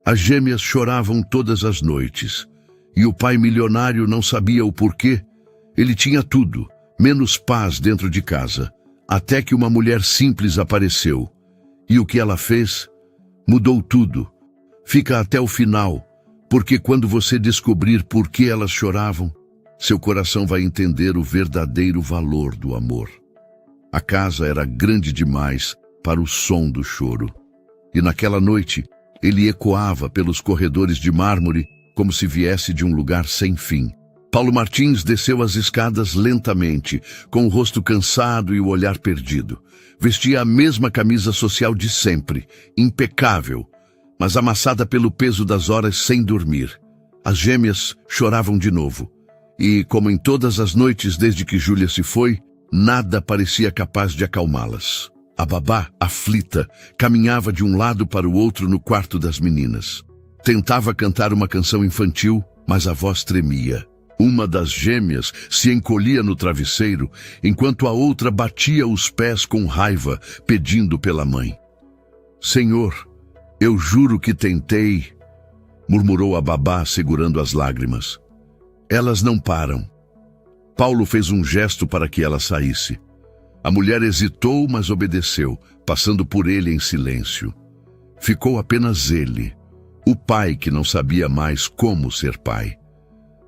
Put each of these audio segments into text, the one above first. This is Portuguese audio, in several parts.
As gêmeas choravam todas as noites, e o pai milionário não sabia o porquê. Ele tinha tudo, menos paz dentro de casa, até que uma mulher simples apareceu. E o que ela fez? Mudou tudo. Fica até o final, porque quando você descobrir por que elas choravam, seu coração vai entender o verdadeiro valor do amor. A casa era grande demais para o som do choro. E naquela noite, ele ecoava pelos corredores de mármore como se viesse de um lugar sem fim. Paulo Martins desceu as escadas lentamente, com o rosto cansado e o olhar perdido. Vestia a mesma camisa social de sempre, impecável, mas amassada pelo peso das horas sem dormir. As gêmeas choravam de novo. E, como em todas as noites desde que Júlia se foi, nada parecia capaz de acalmá-las. A babá, aflita, caminhava de um lado para o outro no quarto das meninas. Tentava cantar uma canção infantil, mas a voz tremia. Uma das gêmeas se encolhia no travesseiro, enquanto a outra batia os pés com raiva, pedindo pela mãe. "Senhor, eu juro que tentei", murmurou a babá, segurando as lágrimas. Elas não param. Paulo fez um gesto para que ela saísse. A mulher hesitou, mas obedeceu, passando por ele em silêncio. Ficou apenas ele, o pai que não sabia mais como ser pai.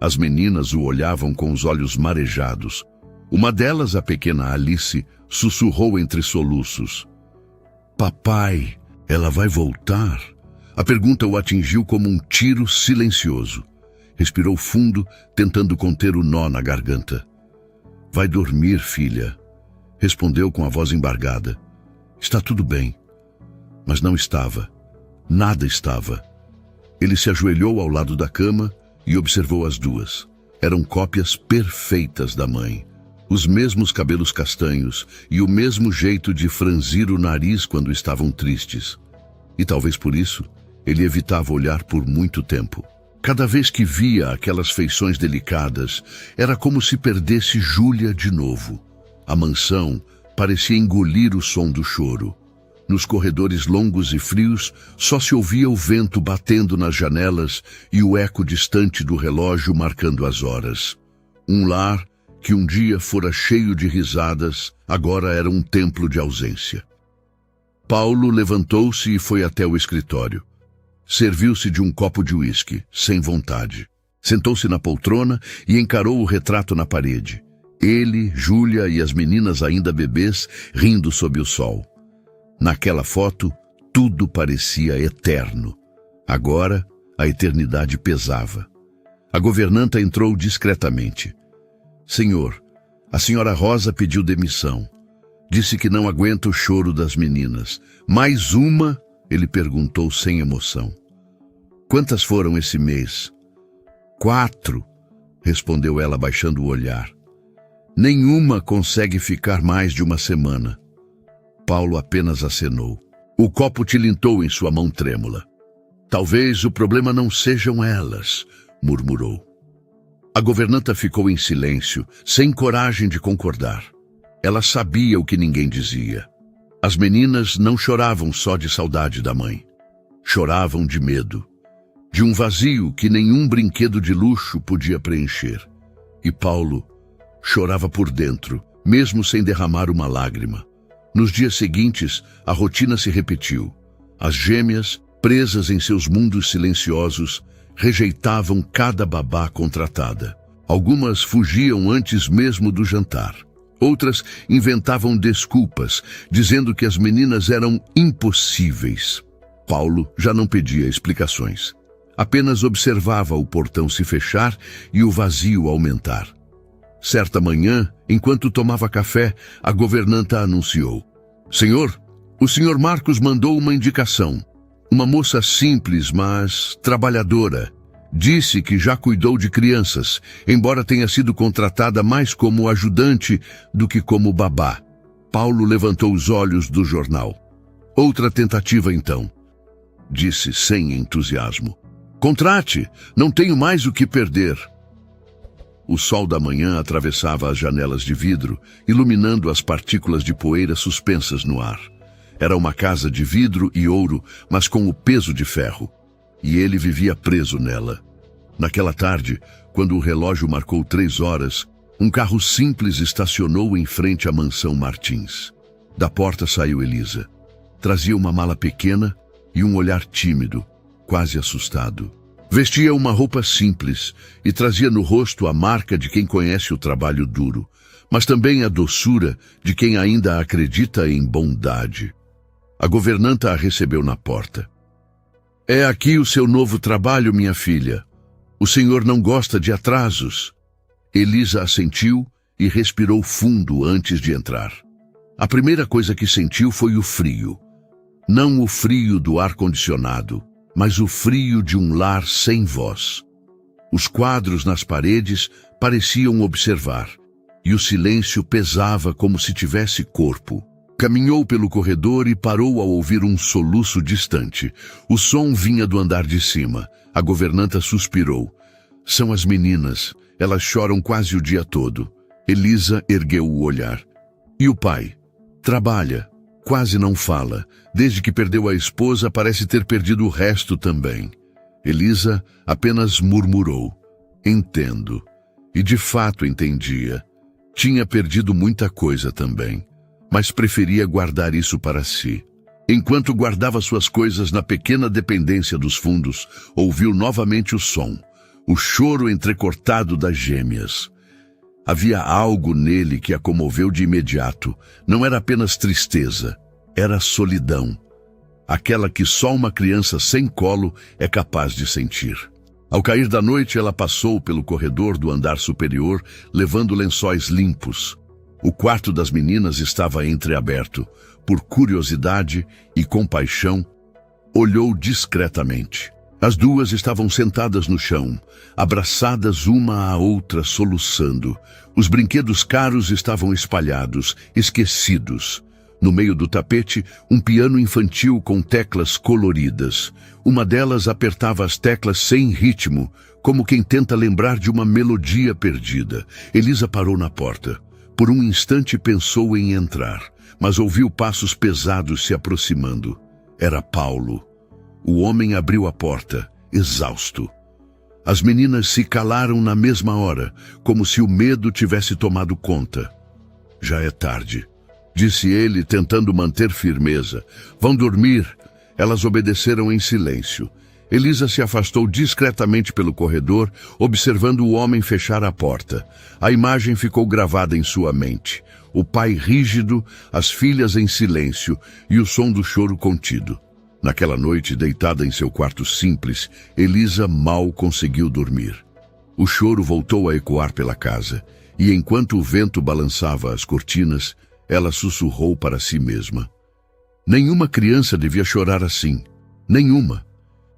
As meninas o olhavam com os olhos marejados. Uma delas, a pequena Alice, sussurrou entre soluços: "Papai, ela vai voltar?" A pergunta o atingiu como um tiro silencioso. Respirou fundo, tentando conter o nó na garganta. "Vai dormir, filha", respondeu com a voz embargada. "Está tudo bem." Mas não estava. Nada estava. Ele se ajoelhou ao lado da cama e observou as duas. Eram cópias perfeitas da mãe. Os mesmos cabelos castanhos e o mesmo jeito de franzir o nariz quando estavam tristes. E talvez por isso, ele evitava olhar por muito tempo. Cada vez que via aquelas feições delicadas, era como se perdesse Júlia de novo. A mansão parecia engolir o som do choro. Nos corredores longos e frios, só se ouvia o vento batendo nas janelas e o eco distante do relógio marcando as horas. Um lar que um dia fora cheio de risadas, agora era um templo de ausência. Paulo levantou-se e foi até o escritório. Serviu-se de um copo de uísque, sem vontade. Sentou-se na poltrona e encarou o retrato na parede. Ele, Júlia e as meninas ainda bebês, rindo sob o sol. Naquela foto, tudo parecia eterno. Agora, a eternidade pesava. A governanta entrou discretamente. "Senhor, a senhora Rosa pediu demissão. Disse que não aguenta o choro das meninas. Mais uma?" Ele perguntou sem emoção. "Quantas foram esse mês?" "4", respondeu ela baixando o olhar. "Nenhuma consegue ficar mais de uma semana." Paulo apenas acenou. O copo tilintou em sua mão trêmula. "Talvez o problema não sejam elas", murmurou. A governanta ficou em silêncio, sem coragem de concordar. Ela sabia o que ninguém dizia. As meninas não choravam só de saudade da mãe. Choravam de medo. De um vazio que nenhum brinquedo de luxo podia preencher. E Paulo chorava por dentro, mesmo sem derramar uma lágrima. Nos dias seguintes, a rotina se repetiu. As gêmeas, presas em seus mundos silenciosos, rejeitavam cada babá contratada. Algumas fugiam antes mesmo do jantar. Outras inventavam desculpas, dizendo que as meninas eram impossíveis. Paulo já não pedia explicações. Apenas observava o portão se fechar e o vazio aumentar. Certa manhã, enquanto tomava café, a governanta anunciou: "Senhor, o senhor Marcos mandou uma indicação. Uma moça simples, mas trabalhadora. Disse que já cuidou de crianças, embora tenha sido contratada mais como ajudante do que como babá." Paulo levantou os olhos do jornal. "Outra tentativa, então", disse sem entusiasmo. "Contrate, não tenho mais o que perder." O sol da manhã atravessava as janelas de vidro, iluminando as partículas de poeira suspensas no ar. Era uma casa de vidro e ouro, mas com o peso de ferro. e ele vivia preso nela. Naquela tarde, quando o relógio marcou 3 horas, um carro simples estacionou em frente à mansão Martins. Da porta saiu Elisa. Trazia uma mala pequena e um olhar tímido, quase assustado. Vestia uma roupa simples e trazia no rosto a marca de quem conhece o trabalho duro, mas também a doçura de quem ainda acredita em bondade. A governanta a recebeu na porta. "É aqui o seu novo trabalho, minha filha. O senhor não gosta de atrasos." Elisa assentiu e respirou fundo antes de entrar. A primeira coisa que sentiu foi o frio. Não o frio do ar-condicionado, mas o frio de um lar sem voz. Os quadros nas paredes pareciam observar, e o silêncio pesava como se tivesse corpo. Caminhou pelo corredor e parou ao ouvir um soluço distante. O som vinha do andar de cima. A governanta suspirou. "São as meninas. Elas choram quase o dia todo." Elisa ergueu o olhar. "E o pai?" "Trabalha. Quase não fala. Desde que perdeu a esposa, parece ter perdido o resto também." Elisa apenas murmurou. "Entendo." E de fato entendia. Tinha perdido muita coisa também, mas preferia guardar isso para si. Enquanto guardava suas coisas na pequena dependência dos fundos, ouviu novamente o som, o choro entrecortado das gêmeas. Havia algo nele que a comoveu de imediato. Não era apenas tristeza, era solidão. Aquela que só uma criança sem colo é capaz de sentir. Ao cair da noite, ela passou pelo corredor do andar superior, levando lençóis limpos. O quarto das meninas estava entreaberto. Por curiosidade e compaixão, olhou discretamente. As duas estavam sentadas no chão, abraçadas uma à outra, soluçando. Os brinquedos caros estavam espalhados, esquecidos. No meio do tapete, um piano infantil com teclas coloridas. Uma delas apertava as teclas sem ritmo, como quem tenta lembrar de uma melodia perdida. Elisa parou na porta. Por um instante pensou em entrar, mas ouviu passos pesados se aproximando. Era Paulo. O homem abriu a porta, exausto. As meninas se calaram na mesma hora, como se o medo tivesse tomado conta. "Já é tarde", disse ele, tentando manter firmeza. "Vão dormir." Elas obedeceram em silêncio. Elisa se afastou discretamente pelo corredor, observando o homem fechar a porta. A imagem ficou gravada em sua mente. O pai rígido, as filhas em silêncio e o som do choro contido. Naquela noite, deitada em seu quarto simples, Elisa mal conseguiu dormir. O choro voltou a ecoar pela casa, e enquanto o vento balançava as cortinas, ela sussurrou para si mesma. Nenhuma criança devia chorar assim. Nenhuma.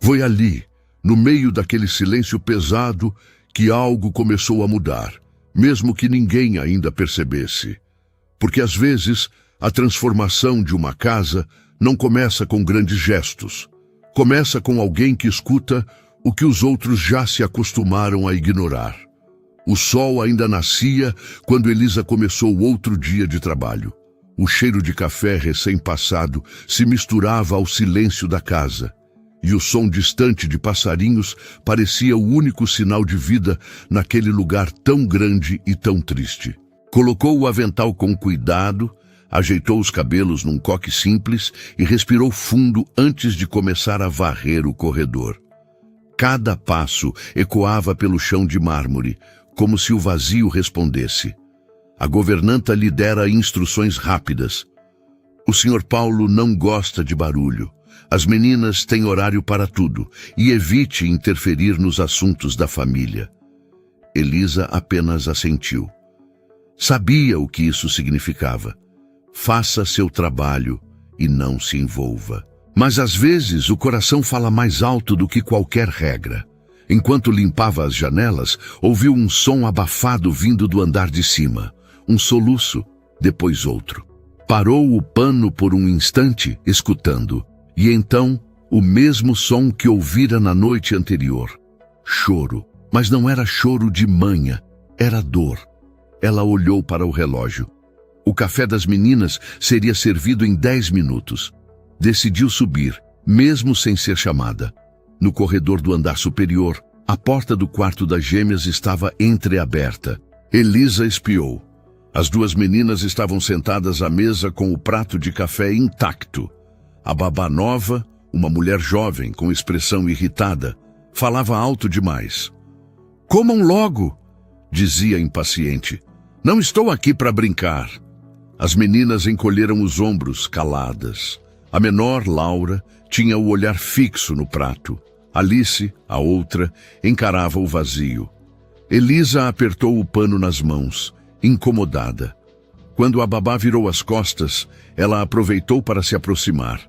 Foi ali, no meio daquele silêncio pesado, que algo começou a mudar, mesmo que ninguém ainda percebesse. Porque às vezes, a transformação de uma casa não começa com grandes gestos. Começa com alguém que escuta o que os outros já se acostumaram a ignorar. O sol ainda nascia quando Elisa começou outro dia de trabalho. O cheiro de café recém-passado se misturava ao silêncio da casa, e o som distante de passarinhos parecia o único sinal de vida naquele lugar tão grande e tão triste. Colocou o avental com cuidado, ajeitou os cabelos num coque simples e respirou fundo antes de começar a varrer o corredor. Cada passo ecoava pelo chão de mármore, como se o vazio respondesse. A governanta lhe dera instruções rápidas. "O Sr. Paulo não gosta de barulho. As meninas têm horário para tudo e evite interferir nos assuntos da família." Elisa apenas assentiu. Sabia o que isso significava. Faça seu trabalho e não se envolva. Mas às vezes o coração fala mais alto do que qualquer regra. Enquanto limpava as janelas, ouviu um som abafado vindo do andar de cima. Um soluço, depois outro. Parou o pano por um instante, escutando. E então, o mesmo som que ouvira na noite anterior. Choro. Mas não era choro de manha, era dor. Ela olhou para o relógio. O café das meninas seria servido em 10 minutos. Decidiu subir, mesmo sem ser chamada. No corredor do andar superior, a porta do quarto das gêmeas estava entreaberta. Elisa espiou. As duas meninas estavam sentadas à mesa com o prato de café intacto. A babá nova, uma mulher jovem com expressão irritada, falava alto demais. "Comam logo!" dizia impaciente. "Não estou aqui para brincar." As meninas encolheram os ombros, caladas. A menor, Laura, tinha o olhar fixo no prato. Alice, a outra, encarava o vazio. Elisa apertou o pano nas mãos, incomodada. Quando a babá virou as costas, ela aproveitou para se aproximar.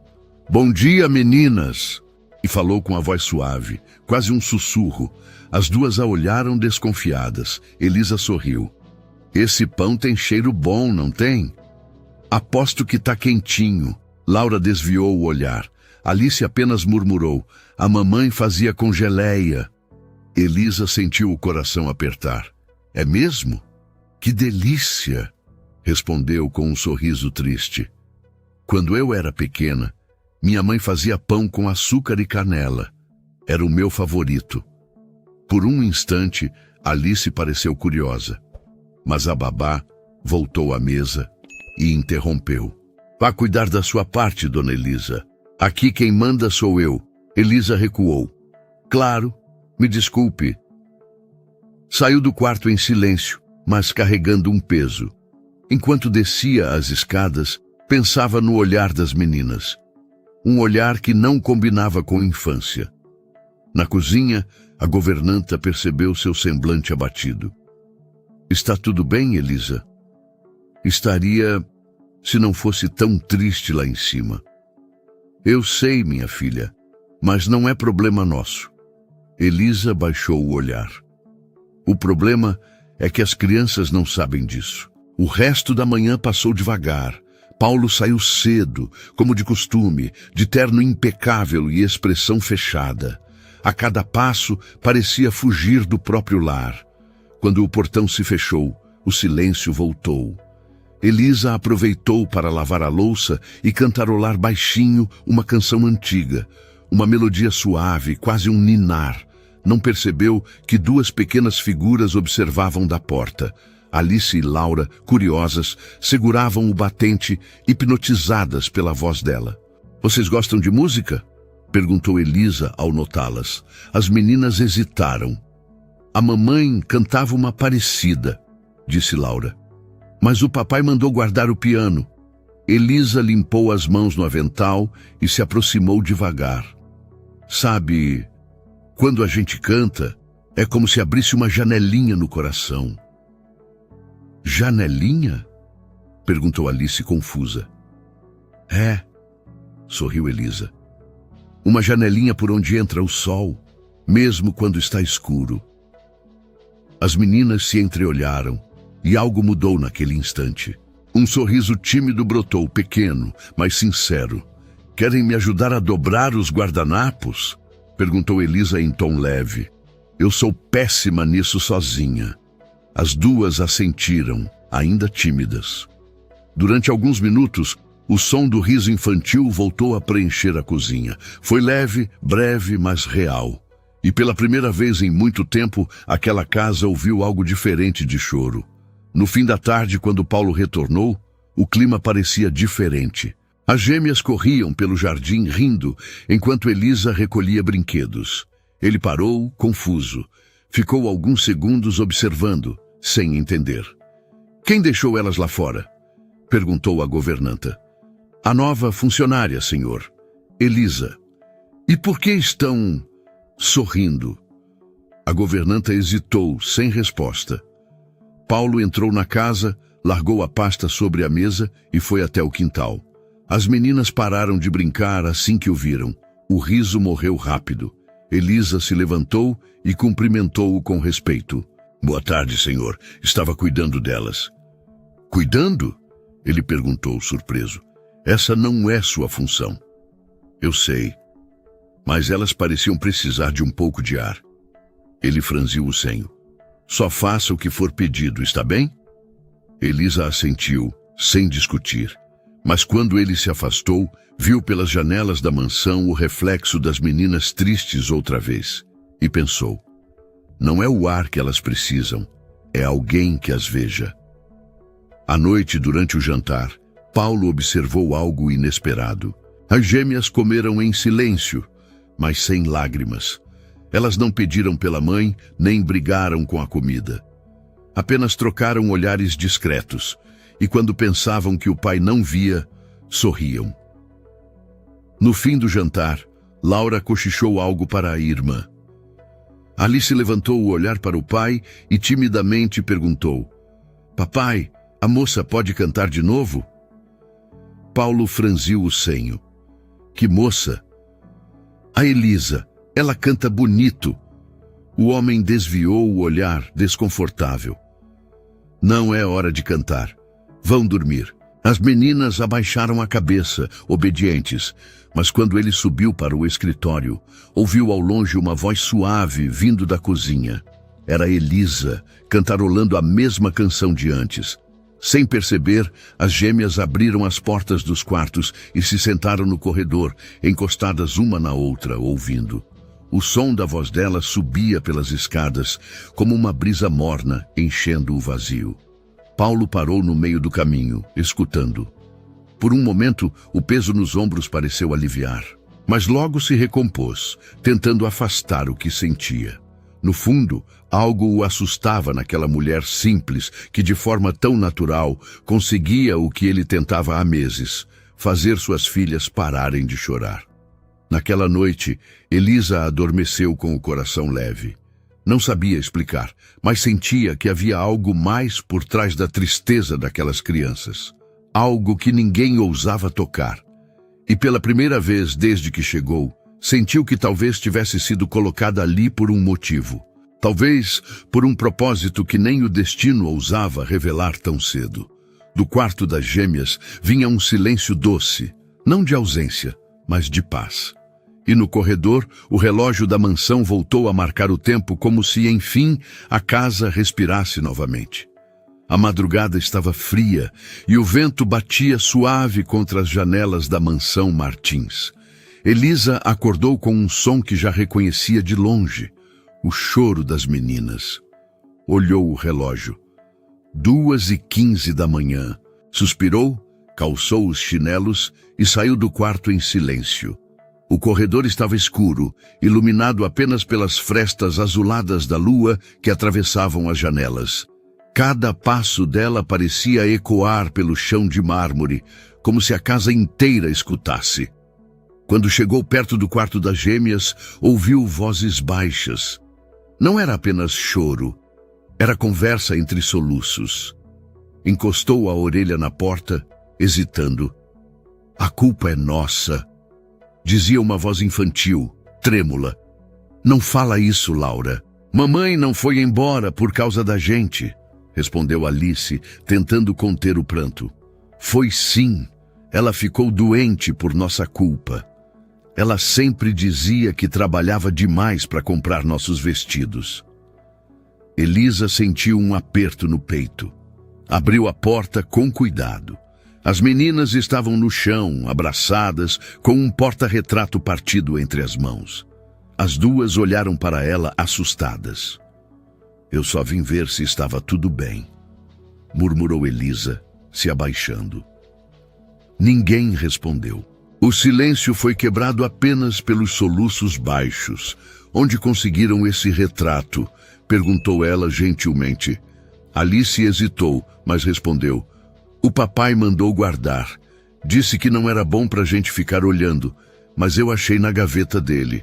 "Bom dia, meninas!" E falou com a voz suave, quase um sussurro. As duas a olharam desconfiadas. Elisa sorriu. "Esse pão tem cheiro bom, não tem?" "Aposto que tá quentinho." Laura desviou o olhar. Alice apenas murmurou. "A mamãe fazia com geleia." Elisa sentiu o coração apertar. "É mesmo? Que delícia!" respondeu com um sorriso triste. "Quando eu era pequena, minha mãe fazia pão com açúcar e canela. Era o meu favorito." Por um instante, Alice pareceu curiosa. Mas a babá voltou à mesa e interrompeu. "Vá cuidar da sua parte, dona Elisa. Aqui quem manda sou eu." Elisa recuou. "Claro, me desculpe." Saiu do quarto em silêncio, mas carregando um peso. Enquanto descia as escadas, pensava no olhar das meninas. Um olhar que não combinava com a infância. Na cozinha, a governanta percebeu seu semblante abatido. "Está tudo bem, Elisa?" "Estaria, se não fosse tão triste lá em cima." "Eu sei, minha filha, mas não é problema nosso." Elisa baixou o olhar. "O problema é que as crianças não sabem disso." O resto da manhã passou devagar. Paulo saiu cedo, como de costume, de terno impecável e expressão fechada. A cada passo parecia fugir do próprio lar. Quando o portão se fechou, o silêncio voltou. Elisa aproveitou para lavar a louça e cantarolar baixinho uma canção antiga, uma melodia suave, quase um ninar. Não percebeu que duas pequenas figuras observavam da porta. Alice e Laura, curiosas, seguravam o batente, hipnotizadas pela voz dela. "Vocês gostam de música?" perguntou Elisa ao notá-las. As meninas hesitaram. "A mamãe cantava uma parecida", disse Laura. "Mas o papai mandou guardar o piano." Elisa limpou as mãos no avental e se aproximou devagar. "Sabe, quando a gente canta, é como se abrisse uma janelinha no coração." "Janelinha?" perguntou Alice confusa. "É", sorriu Elisa. "Uma janelinha por onde entra o sol, mesmo quando está escuro." As meninas se entreolharam e algo mudou naquele instante. Um sorriso tímido brotou, pequeno, mas sincero. "Querem me ajudar a dobrar os guardanapos?" perguntou Elisa em tom leve. "Eu sou péssima nisso sozinha." As duas assentiram, ainda tímidas. Durante alguns minutos, o som do riso infantil voltou a preencher a cozinha. Foi leve, breve, mas real. E pela primeira vez em muito tempo, aquela casa ouviu algo diferente de choro. No fim da tarde, quando Paulo retornou, o clima parecia diferente. As gêmeas corriam pelo jardim rindo, enquanto Elisa recolhia brinquedos. Ele parou, confuso. Ficou alguns segundos observando, sem entender. "Quem deixou elas lá fora?" perguntou a governanta. "A nova funcionária, senhor. Elisa." "E por que estão sorrindo?" A governanta hesitou, sem resposta. Paulo entrou na casa, largou a pasta sobre a mesa e foi até o quintal. As meninas pararam de brincar assim que o viram. O riso morreu rápido. Elisa se levantou e cumprimentou-o com respeito. "Boa tarde, senhor. Estava cuidando delas." "Cuidando?" ele perguntou, surpreso. "Essa não é sua função." "Eu sei. Mas elas pareciam precisar de um pouco de ar." Ele franziu o senho. "Só faça o que for pedido, está bem?" Elisa assentiu, sem discutir. Mas quando ele se afastou, viu pelas janelas da mansão o reflexo das meninas tristes outra vez, e pensou: não é o ar que elas precisam, é alguém que as veja. À noite, durante o jantar, Paulo observou algo inesperado. As gêmeas comeram em silêncio, mas sem lágrimas. Elas não pediram pela mãe, nem brigaram com a comida. Apenas trocaram olhares discretos, e quando pensavam que o pai não via, sorriam. No fim do jantar, Laura cochichou algo para a irmã. Alice levantou o olhar para o pai e timidamente perguntou: papai, a moça pode cantar de novo? Paulo franziu o senho. Que moça? A Elisa, ela canta bonito. O homem desviou o olhar, desconfortável. Não é hora de cantar. Vão dormir. As meninas abaixaram a cabeça, obedientes, mas quando ele subiu para o escritório, ouviu ao longe uma voz suave vindo da cozinha. Era Elisa, cantarolando a mesma canção de antes. Sem perceber, as gêmeas abriram as portas dos quartos e se sentaram no corredor, encostadas uma na outra, ouvindo. O som da voz dela subia pelas escadas, como uma brisa morna, enchendo o vazio. Paulo parou no meio do caminho, escutando. Por um momento, o peso nos ombros pareceu aliviar, mas logo se recompôs, tentando afastar o que sentia. No fundo, algo o assustava naquela mulher simples que, de forma tão natural, conseguia o que ele tentava há meses: fazer suas filhas pararem de chorar. Naquela noite, Elisa adormeceu com o coração leve. Não sabia explicar, mas sentia que havia algo mais por trás da tristeza daquelas crianças. Algo que ninguém ousava tocar. E pela primeira vez desde que chegou, sentiu que talvez tivesse sido colocada ali por um motivo. Talvez por um propósito que nem o destino ousava revelar tão cedo. Do quarto das gêmeas vinha um silêncio doce, não de ausência, mas de paz. E no corredor, o relógio da mansão voltou a marcar o tempo como se, enfim, a casa respirasse novamente. A madrugada estava fria e o vento batia suave contra as janelas da mansão Martins. Elisa acordou com um som que já reconhecia de longe: o choro das meninas. Olhou o relógio. 2h15 da manhã. Suspirou, calçou os chinelos e saiu do quarto em silêncio. O corredor estava escuro, iluminado apenas pelas frestas azuladas da lua que atravessavam as janelas. Cada passo dela parecia ecoar pelo chão de mármore, como se a casa inteira escutasse. Quando chegou perto do quarto das gêmeas, ouviu vozes baixas. Não era apenas choro, era conversa entre soluços. Encostou a orelha na porta, hesitando. A culpa é nossa, dizia uma voz infantil, trêmula. Não fala isso, Laura. Mamãe não foi embora por causa da gente, respondeu Alice, tentando conter o pranto. Foi sim. Ela ficou doente por nossa culpa. Ela sempre dizia que trabalhava demais para comprar nossos vestidos. Elisa sentiu um aperto no peito. Abriu a porta com cuidado. As meninas estavam no chão, abraçadas, com um porta-retrato partido entre as mãos. As duas olharam para ela assustadas. Eu só vim ver se estava tudo bem, murmurou Elisa, se abaixando. Ninguém respondeu. O silêncio foi quebrado apenas pelos soluços baixos. Onde conseguiram esse retrato? Perguntou ela gentilmente. Alice hesitou, mas respondeu. O papai mandou guardar. Disse que não era bom para a gente ficar olhando, mas eu achei na gaveta dele.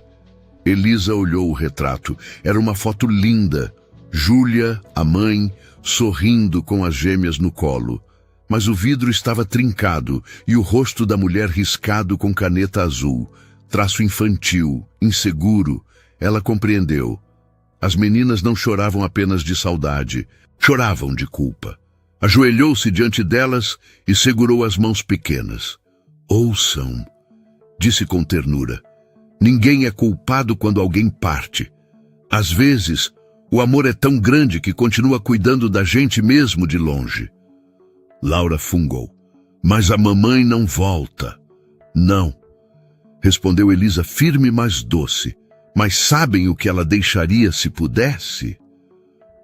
Elisa olhou o retrato. Era uma foto linda. Júlia, a mãe, sorrindo com as gêmeas no colo. Mas o vidro estava trincado e o rosto da mulher riscado com caneta azul. Traço infantil, inseguro. Ela compreendeu. As meninas não choravam apenas de saudade, choravam de culpa. Ajoelhou-se diante delas e segurou as mãos pequenas. Ouçam, disse com ternura. Ninguém é culpado quando alguém parte. Às vezes, o amor é tão grande que continua cuidando da gente mesmo de longe. Laura fungou. Mas a mamãe não volta. Não, respondeu Elisa firme, mas doce. Mas sabem o que ela deixaria se pudesse?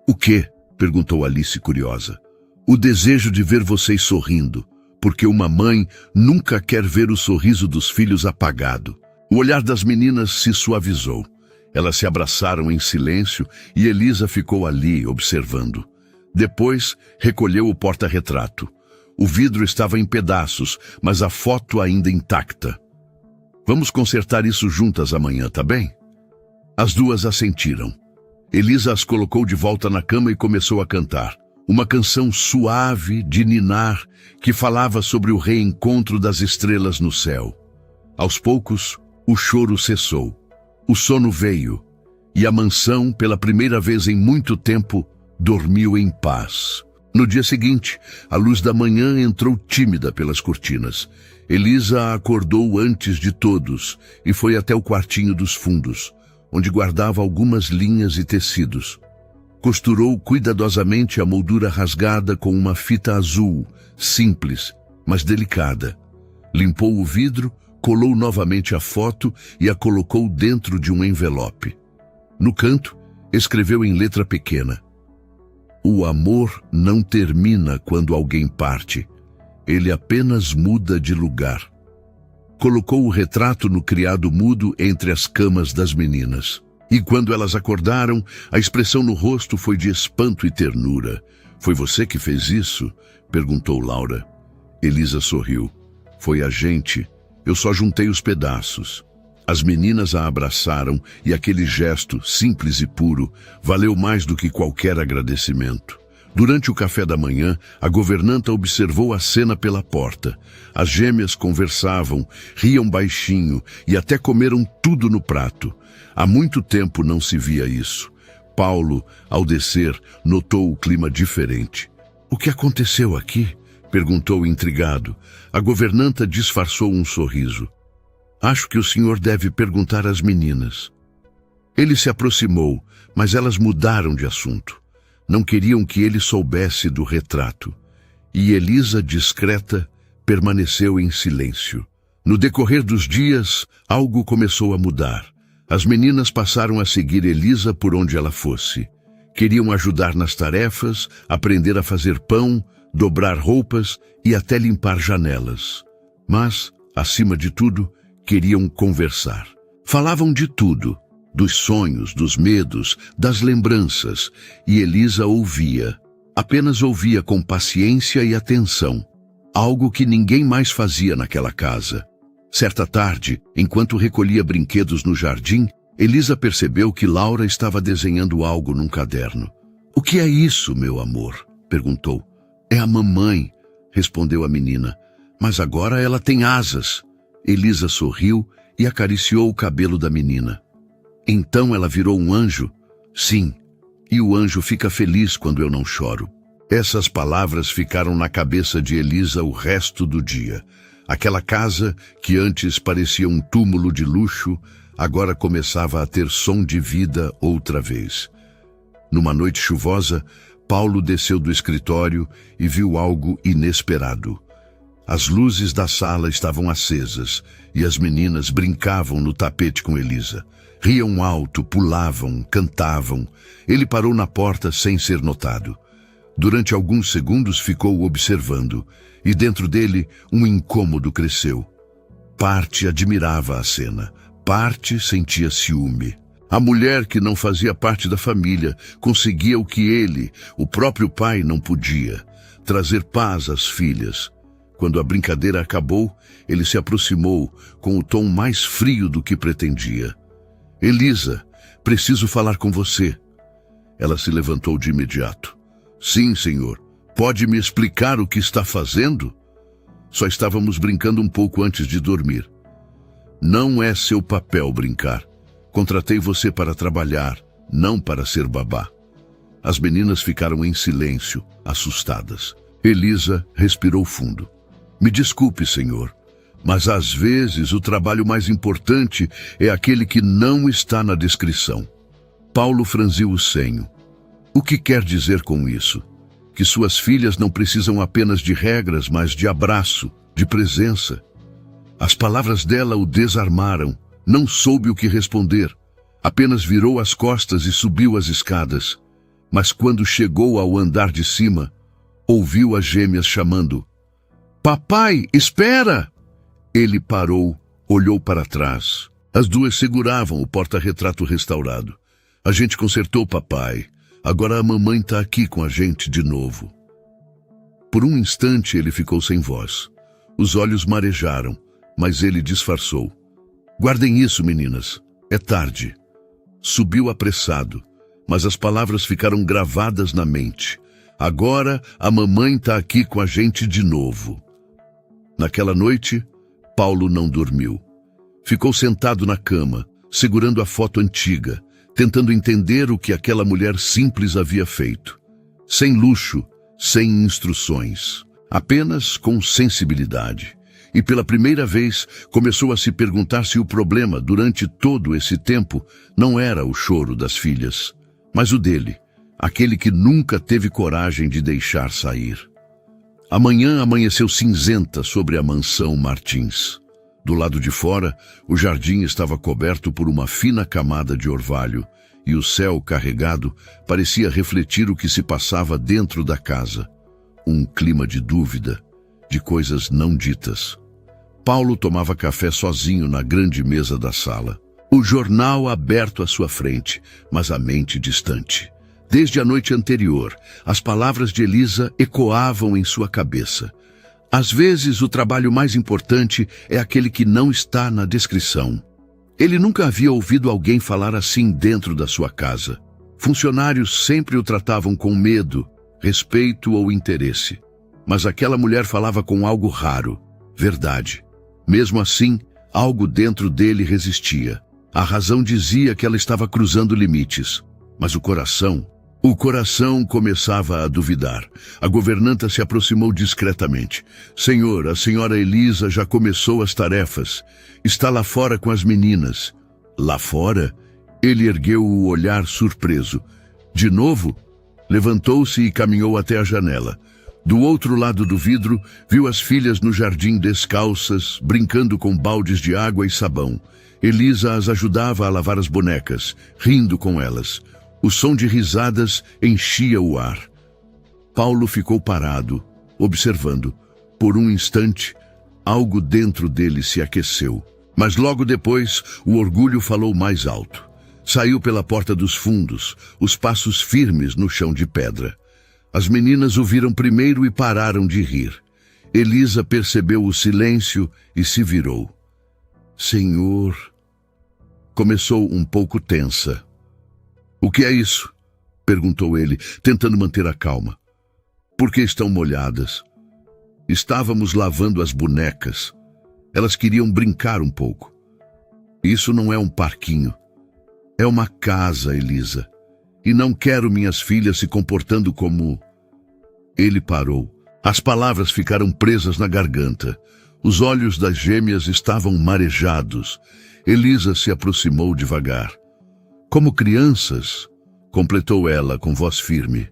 O quê? Perguntou Alice curiosa. O desejo de ver vocês sorrindo, porque uma mãe nunca quer ver o sorriso dos filhos apagado. O olhar das meninas se suavizou. Elas se abraçaram em silêncio e Elisa ficou ali, observando. Depois, recolheu o porta-retrato. O vidro estava em pedaços, mas a foto ainda intacta. Vamos consertar isso juntas amanhã, tá bem? As duas assentiram. Elisa as colocou de volta na cama e começou a cantar. Uma canção suave de ninar que falava sobre o reencontro das estrelas no céu. Aos poucos, o choro cessou. O sono veio, e a mansão, pela primeira vez em muito tempo, dormiu em paz. No dia seguinte, a luz da manhã entrou tímida pelas cortinas. Elisa acordou antes de todos e foi até o quartinho dos fundos, onde guardava algumas linhas e tecidos. Costurou cuidadosamente a moldura rasgada com uma fita azul, simples, mas delicada. Limpou o vidro, colou novamente a foto e a colocou dentro de um envelope. No canto, escreveu em letra pequena: O amor não termina quando alguém parte. Ele apenas muda de lugar. Colocou o retrato no criado mudo entre as camas das meninas. E quando elas acordaram, a expressão no rosto foi de espanto e ternura. Foi você que fez isso? Perguntou Laura. Elisa sorriu. Foi a gente. Eu só juntei os pedaços. As meninas a abraçaram e aquele gesto, simples e puro, valeu mais do que qualquer agradecimento. Durante o café da manhã, a governanta observou a cena pela porta. As gêmeas conversavam, riam baixinho e até comeram tudo no prato. Há muito tempo não se via isso. Paulo, ao descer, notou o clima diferente. O que aconteceu aqui? Perguntou intrigado. A governanta disfarçou um sorriso. Acho que o senhor deve perguntar às meninas. Ele se aproximou, mas elas mudaram de assunto. Não queriam que ele soubesse do retrato. E Elisa, discreta, permaneceu em silêncio. No decorrer dos dias, algo começou a mudar. As meninas passaram a seguir Elisa por onde ela fosse. Queriam ajudar nas tarefas, aprender a fazer pão, dobrar roupas e até limpar janelas. Mas, acima de tudo, queriam conversar. Falavam de tudo, dos sonhos, dos medos, das lembranças, e Elisa ouvia. Apenas ouvia com paciência e atenção, algo que ninguém mais fazia naquela casa. Certa tarde, enquanto recolhia brinquedos no jardim, Elisa percebeu que Laura estava desenhando algo num caderno. O que é isso, meu amor? Perguntou. É a mamãe, respondeu a menina. Mas agora ela tem asas. Elisa sorriu e acariciou o cabelo da menina. Então ela virou um anjo? Sim, e o anjo fica feliz quando eu não choro. Essas palavras ficaram na cabeça de Elisa o resto do dia. Aquela casa, que antes parecia um túmulo de luxo, agora começava a ter som de vida outra vez. Numa noite chuvosa, Paulo desceu do escritório e viu algo inesperado. As luzes da sala estavam acesas e as meninas brincavam no tapete com Elisa. Riam alto, pulavam, cantavam. Ele parou na porta sem ser notado. Durante alguns segundos ficou observando, e dentro dele um incômodo cresceu. Parte admirava a cena, parte sentia ciúme. A mulher que não fazia parte da família conseguia o que ele, o próprio pai, não podia: trazer paz às filhas. Quando a brincadeira acabou, ele se aproximou com o tom mais frio do que pretendia. Elisa, preciso falar com você. Ela se levantou de imediato. Sim, senhor. Pode me explicar o que está fazendo? Só estávamos brincando um pouco antes de dormir. Não é seu papel brincar. Contratei você para trabalhar, não para ser babá. As meninas ficaram em silêncio, assustadas. Elisa respirou fundo. Me desculpe, senhor, mas às vezes o trabalho mais importante é aquele que não está na descrição. Paulo franziu o senho. O que quer dizer com isso? que suas filhas não precisam apenas de regras, mas de abraço, de presença. As palavras dela o desarmaram. Não soube o que responder. Apenas virou as costas e subiu as escadas. Mas quando chegou ao andar de cima, ouviu as gêmeas chamando: "Papai, espera!" Ele parou, olhou para trás. As duas seguravam o porta-retrato restaurado. "A gente consertou, papai. Agora a mamãe está aqui com a gente de novo." Por um instante ele ficou sem voz. Os olhos marejaram, mas ele disfarçou. "Guardem isso, meninas. É tarde." Subiu apressado, mas as palavras ficaram gravadas na mente. "Agora a mamãe está aqui com a gente de novo." Naquela noite, Paulo não dormiu. Ficou sentado na cama, segurando a foto antiga, tentando entender o que aquela mulher simples havia feito. Sem luxo, sem instruções, apenas com sensibilidade. E pela primeira vez começou a se perguntar se o problema, durante todo esse tempo, não era o choro das filhas, mas o dele, aquele que nunca teve coragem de deixar sair. A manhã amanheceu cinzenta sobre a mansão Martins. Do lado de fora, o jardim estava coberto por uma fina camada de orvalho, e o céu carregado parecia refletir o que se passava dentro da casa. Um clima de dúvida, de coisas não ditas. Paulo tomava café sozinho na grande mesa da sala. O jornal aberto à sua frente, mas a mente distante. Desde a noite anterior, as palavras de Elisa ecoavam em sua cabeça. Às vezes, o trabalho mais importante é aquele que não está na descrição. Ele nunca havia ouvido alguém falar assim dentro da sua casa. Funcionários sempre o tratavam com medo, respeito ou interesse. Mas aquela mulher falava com algo raro, verdade. Mesmo assim, algo dentro dele resistia. A razão dizia que ela estava cruzando limites, mas o coração começava a duvidar. A governanta se aproximou discretamente. "Senhor, a senhora Elisa já começou as tarefas. Está lá fora com as meninas." "Lá fora?" Ele ergueu o olhar surpreso. "De novo?" Levantou-se e caminhou até a janela. Do outro lado do vidro, viu as filhas no jardim descalças, brincando com baldes de água e sabão. Elisa as ajudava a lavar as bonecas, rindo com elas. O som de risadas enchia o ar. Paulo ficou parado, observando. Por um instante, algo dentro dele se aqueceu. Mas logo depois, o orgulho falou mais alto. Saiu pela porta dos fundos, os passos firmes no chão de pedra. As meninas o viram primeiro e pararam de rir. Elisa percebeu o silêncio e se virou. "Senhor..." Começou um pouco tensa. "O que é isso?" perguntou ele, tentando manter a calma. "Por que estão molhadas?" "Estávamos lavando as bonecas. Elas queriam brincar um pouco." "Isso não é um parquinho. É uma casa, Elisa. E não quero minhas filhas se comportando como..." Ele parou. As palavras ficaram presas na garganta. Os olhos das gêmeas estavam marejados. Elisa se aproximou devagar. "Como crianças", completou ela com voz firme.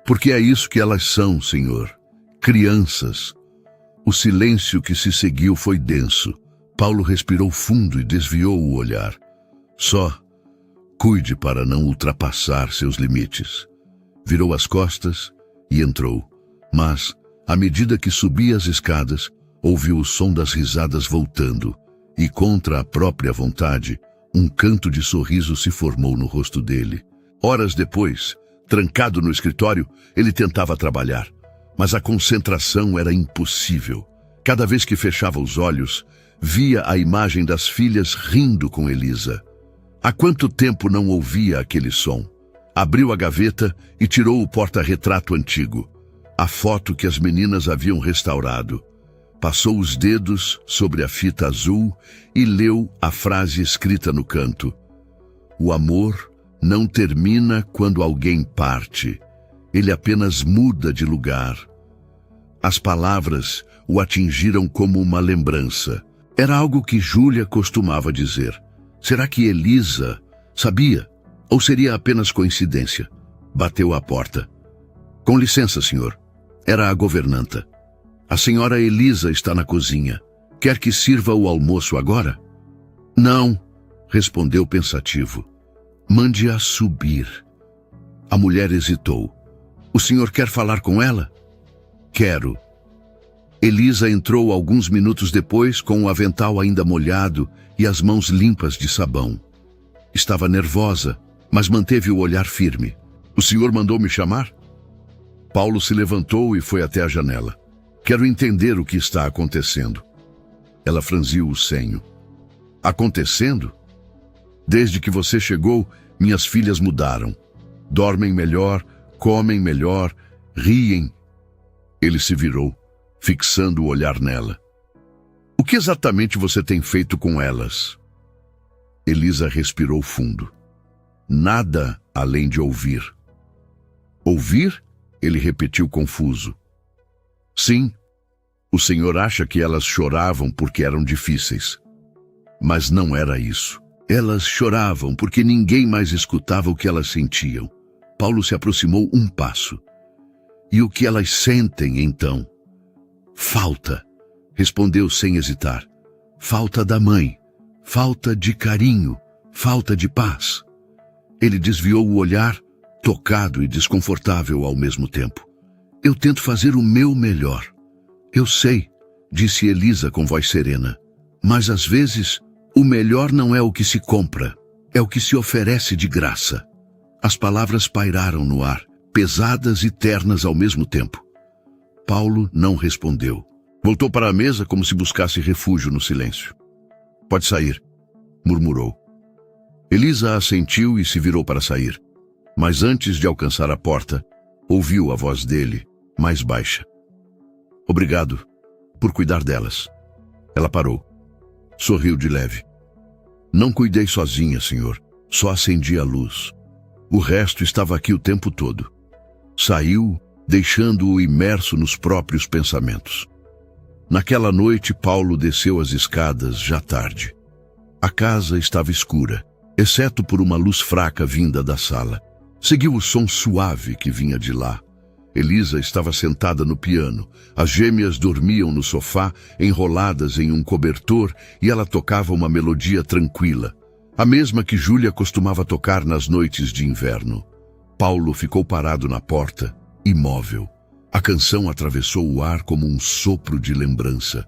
"Porque é isso que elas são, senhor. Crianças." O silêncio que se seguiu foi denso. Paulo respirou fundo e desviou o olhar. "Só cuide para não ultrapassar seus limites." Virou as costas e entrou. Mas, à medida que subia as escadas, ouviu o som das risadas voltando, e contra a própria vontade, um canto de sorriso se formou no rosto dele. Horas depois, trancado no escritório, ele tentava trabalhar, mas a concentração era impossível. Cada vez que fechava os olhos, via a imagem das filhas rindo com Elisa. Há quanto tempo não ouvia aquele som? Abriu a gaveta e tirou o porta-retrato antigo, a foto que as meninas haviam restaurado. Passou os dedos sobre a fita azul e leu a frase escrita no canto. "O amor não termina quando alguém parte. Ele apenas muda de lugar." As palavras o atingiram como uma lembrança. Era algo que Júlia costumava dizer. Será que Elisa sabia? Ou seria apenas coincidência? Bateu à porta. Com licença, senhor. Era a governanta. A senhora Elisa está na cozinha. Quer que sirva o almoço agora? Não, respondeu pensativo. Mande-a subir. A mulher hesitou. O senhor quer falar com ela? Quero. Elisa entrou alguns minutos depois com o avental ainda molhado e as mãos limpas de sabão. Estava nervosa, mas manteve o olhar firme. O senhor mandou me chamar? Paulo se levantou e foi até a janela. Quero entender o que está acontecendo. Ela franziu o senho. Acontecendo? Desde que você chegou, minhas filhas mudaram. Dormem melhor, comem melhor, riem. Ele se virou, fixando o olhar nela. O que exatamente você tem feito com elas? Elisa respirou fundo. Nada além de ouvir. Ouvir? Ele repetiu confuso. Sim, o senhor acha que elas choravam porque eram difíceis. Mas não era isso. Elas choravam porque ninguém mais escutava o que elas sentiam. Paulo se aproximou um passo. E o que elas sentem, então? Falta, respondeu sem hesitar. Falta da mãe, falta de carinho, falta de paz. Ele desviou o olhar, tocado e desconfortável ao mesmo tempo. Eu tento fazer o meu melhor. Eu sei, disse Elisa com voz serena. Mas às vezes, o melhor não é o que se compra, é o que se oferece de graça. As palavras pairaram no ar, pesadas e ternas ao mesmo tempo. Paulo não respondeu. Voltou para a mesa como se buscasse refúgio no silêncio. Pode sair, murmurou. Elisa assentiu e se virou para sair. Mas antes de alcançar a porta, ouviu a voz dele, mais baixa. Obrigado por cuidar delas. Ela parou. Sorriu de leve. Não cuidei sozinha, senhor. Só acendi a luz. O resto estava aqui o tempo todo. Saiu, deixando-o imerso nos próprios pensamentos. Naquela noite, Paulo desceu as escadas já tarde. A casa estava escura, exceto por uma luz fraca vinda da sala. Seguiu o som suave que vinha de lá. Elisa estava sentada no piano. As gêmeas dormiam no sofá, enroladas em um cobertor, e ela tocava uma melodia tranquila, a mesma que Júlia costumava tocar nas noites de inverno. Paulo ficou parado na porta, imóvel. A canção atravessou o ar como um sopro de lembrança.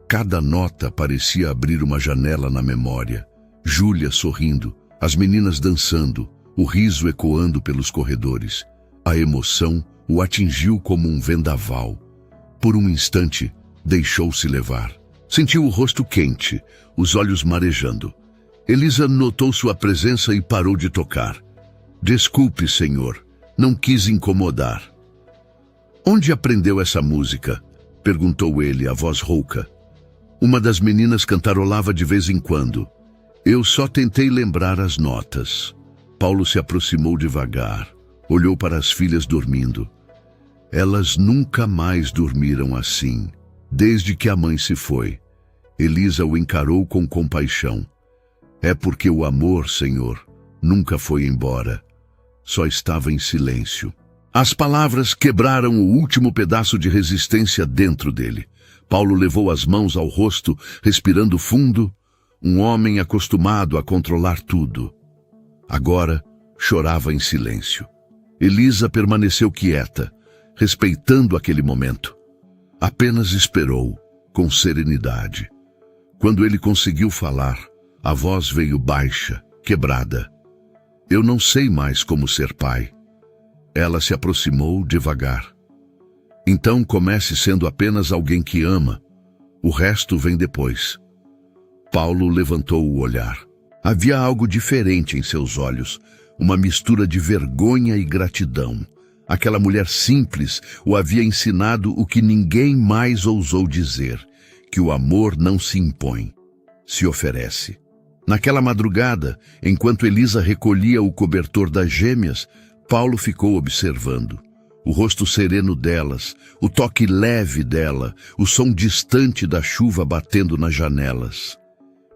Cada nota parecia abrir uma janela na memória. Júlia sorrindo, as meninas dançando, o riso ecoando pelos corredores. A emoção o atingiu como um vendaval. Por um instante, deixou-se levar. Sentiu o rosto quente, os olhos marejando. Elisa notou sua presença e parou de tocar. Desculpe, senhor, não quis incomodar. Onde aprendeu essa música? Perguntou ele, a voz rouca. Uma das meninas cantarolava de vez em quando. Eu só tentei lembrar as notas. Paulo se aproximou devagar, olhou para as filhas dormindo. Elas nunca mais dormiram assim, desde que a mãe se foi. Elisa o encarou com compaixão. É porque o amor, senhor, nunca foi embora. Só estava em silêncio. As palavras quebraram o último pedaço de resistência dentro dele. Paulo levou as mãos ao rosto, respirando fundo, um homem acostumado a controlar tudo. Agora, chorava em silêncio. Elisa permaneceu quieta, respeitando aquele momento. Apenas esperou, com serenidade. Quando ele conseguiu falar, a voz veio baixa, quebrada. Eu não sei mais como ser pai. Ela se aproximou devagar. Então comece sendo apenas alguém que ama. O resto vem depois. Paulo levantou o olhar. Havia algo diferente em seus olhos, uma mistura de vergonha e gratidão. Aquela mulher simples o havia ensinado o que ninguém mais ousou dizer, que o amor não se impõe, se oferece. Naquela madrugada, enquanto Elisa recolhia o cobertor das gêmeas, Paulo ficou observando. O rosto sereno delas, o toque leve dela, o som distante da chuva batendo nas janelas.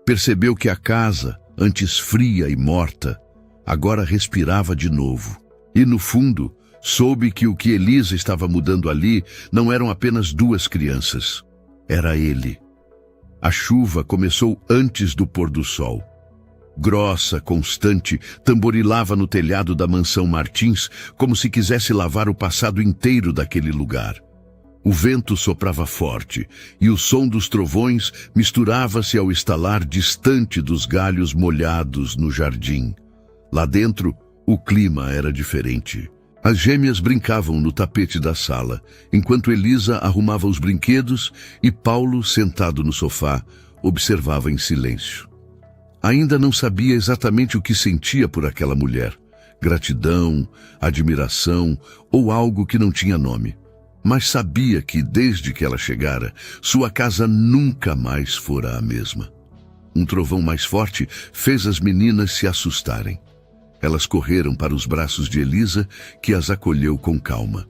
Percebeu que a casa, antes fria e morta, agora respirava de novo. E no fundo, Soube que o que Elisa estava mudando ali não eram apenas duas crianças. Era ele. A chuva começou antes do pôr do sol. Grossa, constante, tamborilava no telhado da mansão Martins, como se quisesse lavar o passado inteiro daquele lugar. O vento soprava forte, e o som dos trovões misturava-se ao estalar distante dos galhos molhados no jardim. Lá dentro, o clima era diferente. As gêmeas brincavam no tapete da sala, enquanto Elisa arrumava os brinquedos e Paulo, sentado no sofá, observava em silêncio. Ainda não sabia exatamente o que sentia por aquela mulher. Gratidão, admiração ou algo que não tinha nome. Mas sabia que, desde que ela chegara, sua casa nunca mais fora a mesma. Um trovão mais forte fez as meninas se assustarem. Elas correram para os braços de Elisa, que as acolheu com calma.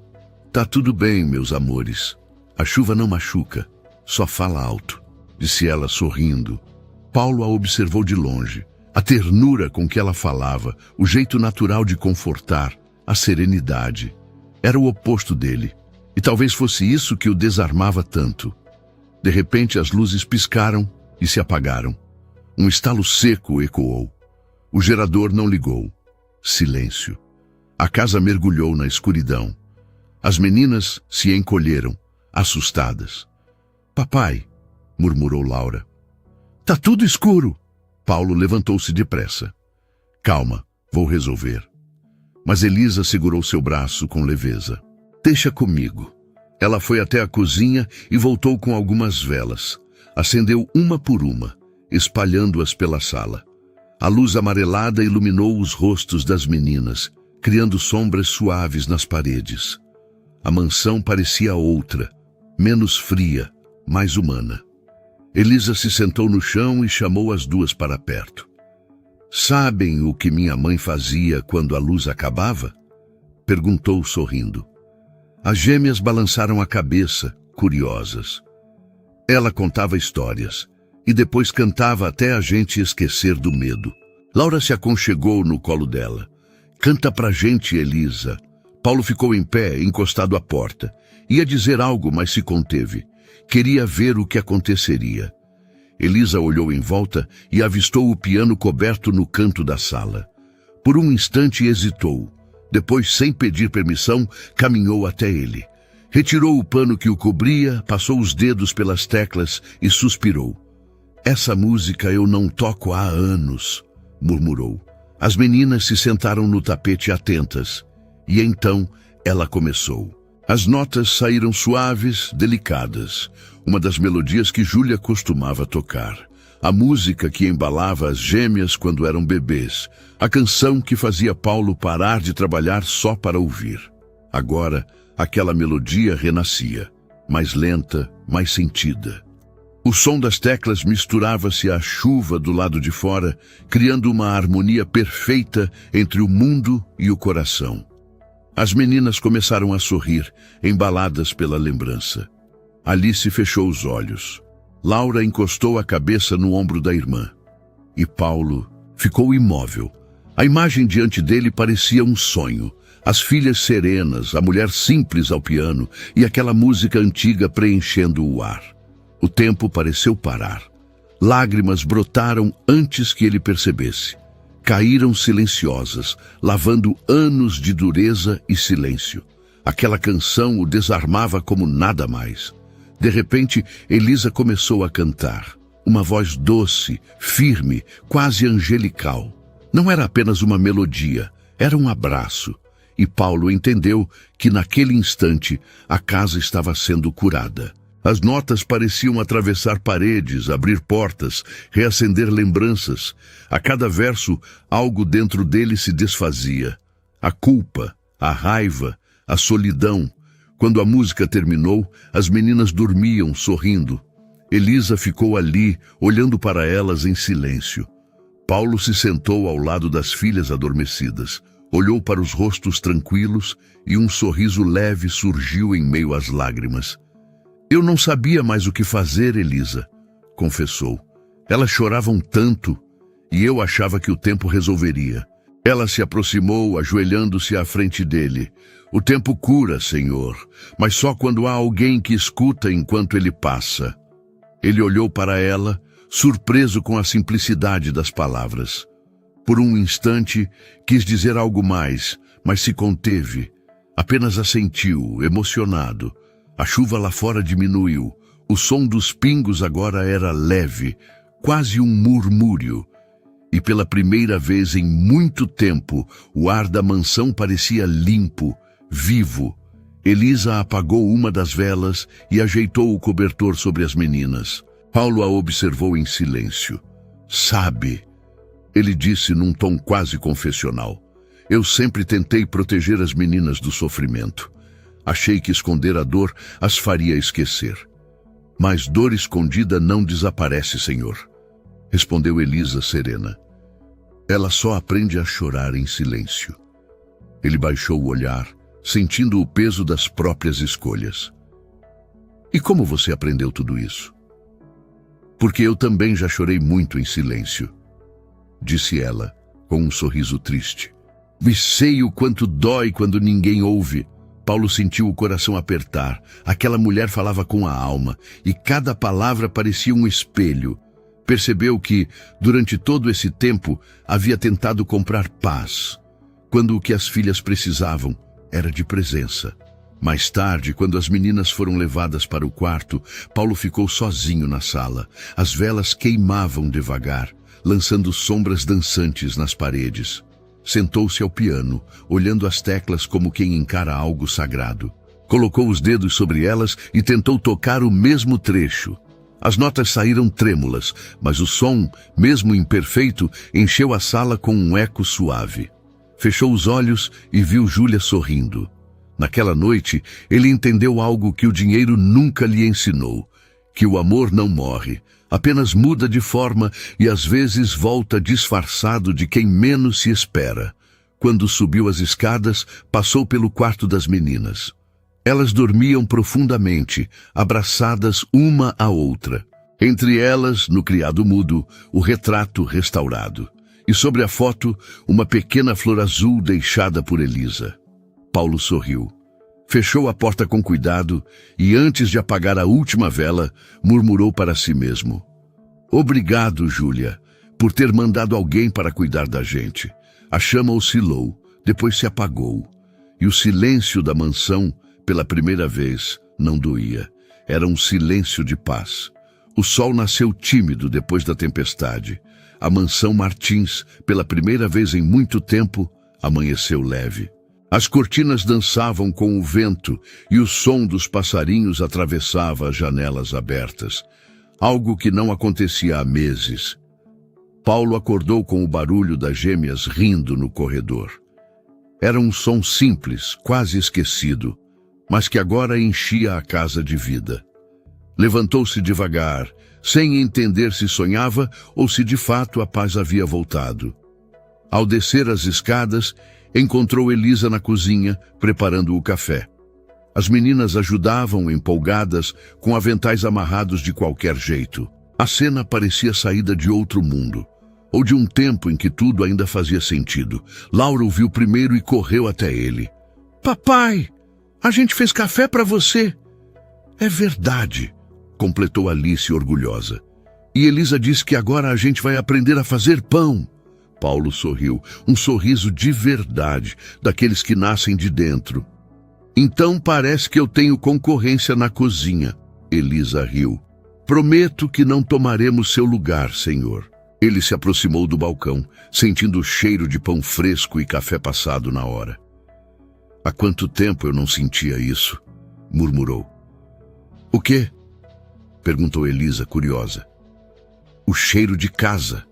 "Tá tudo bem, meus amores. A chuva não machuca, só fala alto", disse ela sorrindo. Paulo a observou de longe. A ternura com que ela falava, o jeito natural de confortar, a serenidade. Era o oposto dele. E talvez fosse isso que o desarmava tanto. De repente as luzes piscaram e se apagaram. Um estalo seco ecoou. O gerador não ligou. Silêncio. A casa mergulhou na escuridão. As meninas se encolheram, assustadas. "Papai", murmurou Laura. "Tá tudo escuro." Paulo levantou-se depressa. "Calma, vou resolver." Mas Elisa segurou seu braço com leveza. "Deixa comigo." Ela foi até a cozinha e voltou com algumas velas. Acendeu uma por uma, espalhando-as pela sala. A luz amarelada iluminou os rostos das meninas, criando sombras suaves nas paredes. A mansão parecia outra, menos fria, mais humana. Elisa se sentou no chão e chamou as duas para perto. "Sabem o que minha mãe fazia quando a luz acabava?" perguntou sorrindo. As gêmeas balançaram a cabeça, curiosas. Ela contava histórias, e depois cantava até a gente esquecer do medo. Laura se aconchegou no colo dela. "Canta pra gente, Elisa." Paulo ficou em pé, encostado à porta. Ia dizer algo, mas se conteve. Queria ver o que aconteceria. Elisa olhou em volta e avistou o piano coberto no canto da sala. Por um instante hesitou. Depois, sem pedir permissão, caminhou até ele. Retirou o pano que o cobria, passou os dedos pelas teclas e suspirou. "Essa música eu não toco há anos", murmurou. As meninas se sentaram no tapete atentas. E então ela começou. As notas saíram suaves, delicadas. Uma das melodias que Júlia costumava tocar. A música que embalava as gêmeas quando eram bebês. A canção que fazia Paulo parar de trabalhar só para ouvir. Agora, aquela melodia renascia, mais lenta, mais sentida. O som das teclas misturava-se à chuva do lado de fora, criando uma harmonia perfeita entre o mundo e o coração. As meninas começaram a sorrir, embaladas pela lembrança. Alice fechou os olhos. Laura encostou a cabeça no ombro da irmã. E Paulo ficou imóvel. A imagem diante dele parecia um sonho. As filhas serenas, a mulher simples ao piano e aquela música antiga preenchendo o ar. O tempo pareceu parar. Lágrimas brotaram antes que ele percebesse. Caíram silenciosas, lavando anos de dureza e silêncio. Aquela canção o desarmava como nada mais. De repente, Elisa começou a cantar. Uma voz doce, firme, quase angelical. Não era apenas uma melodia, era um abraço. E Paulo entendeu que naquele instante a casa estava sendo curada. As notas pareciam atravessar paredes, abrir portas, reacender lembranças. A cada verso, algo dentro dele se desfazia. A culpa, a raiva, a solidão. Quando a música terminou, as meninas dormiam, sorrindo. Elisa ficou ali, olhando para elas em silêncio. Paulo se sentou ao lado das filhas adormecidas. Olhou para os rostos tranquilos e um sorriso leve surgiu em meio às lágrimas. "Eu não sabia mais o que fazer, Elisa", confessou. "Elas choravam tanto e eu achava que o tempo resolveria. Ela se aproximou, ajoelhando-se à frente dele. O tempo cura, Senhor, mas só quando há alguém que escuta enquanto ele passa. Ele olhou para ela, surpreso com a simplicidade das palavras. Por um instante, quis dizer algo mais, mas se conteve. Apenas assentiu, emocionado. A chuva lá fora diminuiu. O som dos pingos agora era leve, quase um murmúrio. E pela primeira vez em muito tempo, o ar da mansão parecia limpo, vivo. Elisa apagou uma das velas e ajeitou o cobertor sobre as meninas. Paulo a observou em silêncio. Sabe, ele disse num tom quase confessional, eu sempre tentei proteger as meninas do sofrimento. Achei que esconder a dor as faria esquecer. Mas dor escondida não desaparece, Senhor, respondeu Elisa serena. Ela só aprende a chorar em silêncio. Ele baixou o olhar, sentindo o peso das próprias escolhas. E como você aprendeu tudo isso? Porque eu também já chorei muito em silêncio, disse ela, com um sorriso triste. E sei o quanto dói quando ninguém ouve. Paulo sentiu o coração apertar. Aquela mulher falava com a alma, e cada palavra parecia um espelho. Percebeu que, durante todo esse tempo, havia tentado comprar paz, quando o que as filhas precisavam era de presença. Mais tarde, quando as meninas foram levadas para o quarto, Paulo ficou sozinho na sala. As velas queimavam devagar, lançando sombras dançantes nas paredes. Sentou-se ao piano, olhando as teclas como quem encara algo sagrado. Colocou os dedos sobre elas e tentou tocar o mesmo trecho. As notas saíram trêmulas, mas o som, mesmo imperfeito, encheu a sala com um eco suave. Fechou os olhos e viu Júlia sorrindo. Naquela noite, ele entendeu algo que o dinheiro nunca lhe ensinou, que o amor não morre, apenas muda de forma e às vezes volta disfarçado de quem menos se espera. Quando subiu as escadas, passou pelo quarto das meninas. Elas dormiam profundamente, abraçadas uma à outra. Entre elas, no criado mudo, o retrato restaurado. E sobre a foto, uma pequena flor azul deixada por Elisa. Paulo sorriu. Fechou a porta com cuidado e, antes de apagar a última vela, murmurou para si mesmo. Obrigado, Júlia, por ter mandado alguém para cuidar da gente. A chama oscilou, depois se apagou. E o silêncio da mansão, pela primeira vez, não doía. Era um silêncio de paz. O sol nasceu tímido depois da tempestade. A mansão Martins, pela primeira vez em muito tempo, amanheceu leve. As cortinas dançavam com o vento e o som dos passarinhos atravessava as janelas abertas. Algo que não acontecia há meses. Paulo acordou com o barulho das gêmeas rindo no corredor. Era um som simples, quase esquecido, mas que agora enchia a casa de vida. Levantou-se devagar, sem entender se sonhava ou se de fato a paz havia voltado. Ao descer as escadas, encontrou Elisa na cozinha, preparando o café. As meninas ajudavam, empolgadas, com aventais amarrados de qualquer jeito. A cena parecia saída de outro mundo, ou de um tempo em que tudo ainda fazia sentido. Laura o viu primeiro e correu até ele. Papai, a gente fez café para você. É verdade, completou Alice orgulhosa. E Elisa disse que agora a gente vai aprender a fazer pão. Paulo sorriu, um sorriso de verdade, daqueles que nascem de dentro. Então parece que eu tenho concorrência na cozinha. Elisa riu. Prometo que não tomaremos seu lugar, senhor. Ele se aproximou do balcão, sentindo o cheiro de pão fresco e café passado na hora. Há quanto tempo eu não sentia isso? Murmurou. O quê? Perguntou Elisa, curiosa. O cheiro de casa,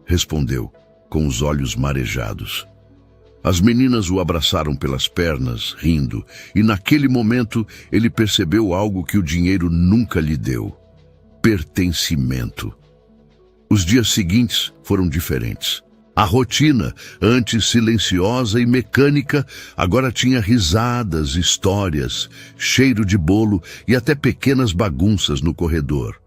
respondeu, com os olhos marejados. As meninas o abraçaram pelas pernas, rindo, e naquele momento ele percebeu algo que o dinheiro nunca lhe deu: pertencimento. Os dias seguintes foram diferentes. A rotina, antes silenciosa e mecânica, agora tinha risadas, histórias, cheiro de bolo e até pequenas bagunças no corredor.